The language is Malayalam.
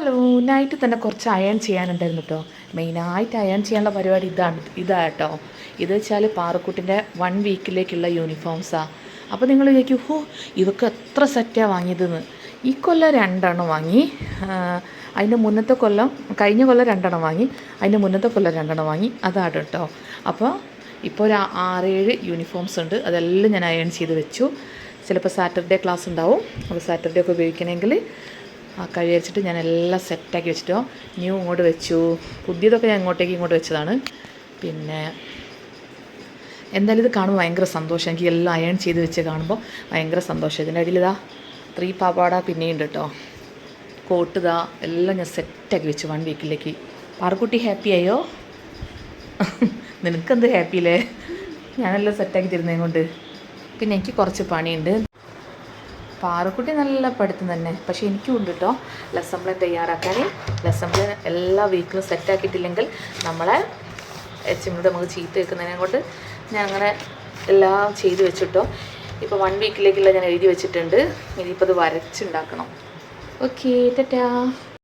ഹലോ, നൈറ്റ് തന്നെ കുറച്ച് അയൺ ചെയ്യാനുണ്ടായിരുന്നു കേട്ടോ. മെയിനായിട്ട് അയൺ ചെയ്യാനുള്ള പരിപാടി ഇതാ കേട്ടോ. ഇത് വെച്ചാൽ പാറക്കുട്ടിൻ്റെ 1 വീക്കിലേക്കുള്ള യൂണിഫോംസാണ്. അപ്പോൾ നിങ്ങൾ ചോദിക്കും, ഹോ ഇവർക്ക് എത്ര സെറ്റാണ് വാങ്ങിയതെന്ന്. ഈ കൊല്ലം 2 എണ്ണം വാങ്ങി, അതിൻ്റെ മുന്നത്തെ കൊല്ലം, കഴിഞ്ഞ കൊല്ലം 2 എണ്ണം വാങ്ങി, അതിൻ്റെ മുന്നത്തെ കൊല്ലം 2 എണ്ണം വാങ്ങി. അതാണ് കേട്ടോ. അപ്പോൾ ഇപ്പോൾ ഒരു 6-7 യൂണിഫോംസ് ഉണ്ട്. അതെല്ലാം ഞാൻ അയൺ ചെയ്ത് വെച്ചു. ചിലപ്പോൾ സാറ്റർഡേ ക്ലാസ് ഉണ്ടാവും. അപ്പോൾ സാറ്റർഡേ ഒക്കെ ഉപയോഗിക്കണമെങ്കിൽ കഴിച്ചിട്ട് ഞാൻ എല്ലാം സെറ്റാക്കി വെച്ചിട്ടോ. ന്യൂ ഇങ്ങോട്ട് വെച്ചു, പുതിയതൊക്കെ ഞാൻ ഇങ്ങോട്ട് വെച്ചതാണ്. പിന്നെ എന്തായാലും ഇത് കാണുമ്പോൾ ഭയങ്കര സന്തോഷം. എനിക്ക് എല്ലാം അയൺ ചെയ്ത് വെച്ച് കാണുമ്പോൾ ഭയങ്കര സന്തോഷം. ഇതിൻ്റെ അടിയിൽ 3 പാവാട പിന്നെയുണ്ട് കേട്ടോ. കോട്ട് എല്ലാം ഞാൻ സെറ്റാക്കി വെച്ചു 1 വീക്കിലേക്ക്. പാറക്കുട്ടി ഹാപ്പി ആയോ? നിനക്കെന്ത് ഹാപ്പിയില്ലേ? ഞാനെല്ലാം സെറ്റാക്കി തരുന്നതും കൊണ്ട്. പിന്നെ എനിക്ക് കുറച്ച് പണിയുണ്ട്. പാറക്കുട്ടി നല്ല പഠിത്തം തന്നെ, പക്ഷേ എനിക്കും ഉണ്ട് കേട്ടോ ലെസൺ പ്ലാൻ തയ്യാറാക്കാൻ. ലെസൺ പ്ലാൻ എല്ലാ വീക്കിലും സെറ്റാക്കിയിട്ടില്ലെങ്കിൽ നമ്മളെ എച്ച് നമുക്ക് ചീത്ത വെക്കുന്നതിനെ കൊണ്ട് ഞാൻ അങ്ങനെ എല്ലാം ചെയ്ത് വെച്ചിട്ടോ. ഇപ്പോൾ 1 വീക്കിലേക്കുള്ള ഞാൻ എഴുതി വെച്ചിട്ടുണ്ട്. ഇനിയിപ്പോൾ അത് വരച്ചുണ്ടാക്കണം. ഓക്കെ, ടാറ്റാ.